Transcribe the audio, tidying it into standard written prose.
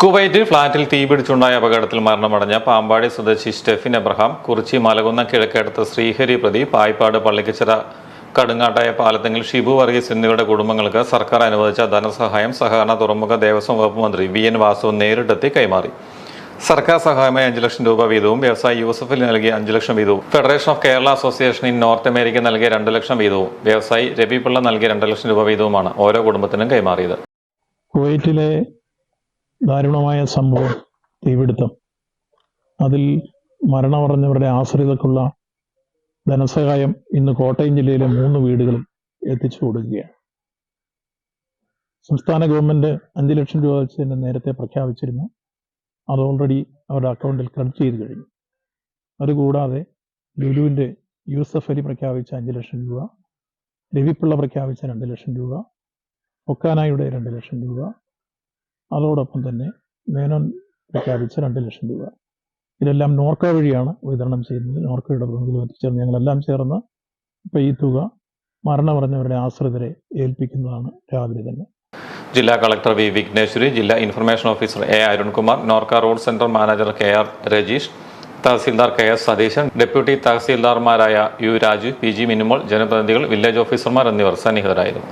കുവൈറ്റിൽ ഫ്ളാറ്റിൽ തീപിടിച്ചുണ്ടായ അപകടത്തിൽ മരണമടഞ്ഞ പാമ്പാടി സ്വദേശി സ്റ്റെഫിൻ എബ്രഹാം, കുറിച്ചി മലകുന്ന കിഴക്കേടത്ത് ശ്രീഹരി പ്രതി, പായിപ്പാട് പള്ളിക്കച്ചിറ കടുങ്ങാട്ടായ പാലത്തെങ്കിൽ ഷിബു വർഗീസ് എന്നിവരുടെ കുടുംബങ്ങൾക്ക് സർക്കാർ അനുവദിച്ച ധനസഹായം സഹകരണ തുറമുഖ ദേവസ്വം വകുപ്പ് മന്ത്രി വി.എൻ. വാസു നേരിട്ടെത്തി കൈമാറി. സർക്കാർ സഹായമായി 5 ലക്ഷം രൂപ വീതവും വ്യവസായി യൂസഫിൽ നൽകിയ 5 ലക്ഷം വീതവും, federation of Kerala association in north America നൽകിയ 2 ലക്ഷം വീതവും, വ്യവസായി രവി പിള്ള നൽകിയ 2 ലക്ഷം രൂപ വീതവുമാണ് ഓരോ കുടുംബത്തിനും കൈമാറിയത്. കുവൈറ്റിലെ ദാരുണമായ സംഭവം, തീപിടുത്തം, അതിൽ മരണമടഞ്ഞവരുടെ ആശ്രിതർക്കുള്ള ധനസഹായം ഇന്ന് കോട്ടയം ജില്ലയിലെ 3 വീടുകളിൽ എത്തിച്ചു കൊടുക്കുകയാണ്. സംസ്ഥാന ഗവൺമെന്റ് 5 ലക്ഷം രൂപ വെച്ച് തന്നെ നേരത്തെ പ്രഖ്യാപിച്ചിരുന്നു. അത് ഓൾറെഡി അവരുടെ അക്കൗണ്ടിൽ ക്രെഡിറ്റ് ചെയ്ത് കഴിഞ്ഞു. അതുകൂടാതെ ലുലുവിൻ്റെ യൂസഫ് അലി പ്രഖ്യാപിച്ച 5 ലക്ഷം രൂപ, രവിപ്പിള്ള പ്രഖ്യാപിച്ച 2 ലക്ഷം രൂപ, ഒക്കാനായുടെ 2 ലക്ഷം രൂപ, അതോടൊപ്പം തന്നെ മേനോൻ പ്രഖ്യാപിച്ച 2 ലക്ഷം രൂപ, ഇതെല്ലാം നോർക്ക വഴിയാണ് വിതരണം ചെയ്യുന്നത്. നോർക്കയുടെ പ്രതിനിധികൾ എത്തിച്ചേർന്ന് ഞങ്ങളെല്ലാം ചേർന്ന് ഇപ്പോൾ ഈ തുക മരണമടഞ്ഞവരുടെ ആശ്രിതരെ ഏൽപ്പിക്കുന്നതാണ് രാവിലെ തന്നെ. ജില്ലാ കളക്ടർ വി. വിഘ്നേശ്വരി, ജില്ലാ information officer A. Arunkumar, Norka roots centre manager K. R. Rajeesh, tahsildar K. S. Satheesan, deputy തഹസീൽദാർമാരായ U. Raju, P. G. Minimol, ജനപ്രതിനിധികൾ, വില്ലേജ് ഓഫീസർമാർ എന്നിവർ സന്നിഹിതരായിരുന്നു.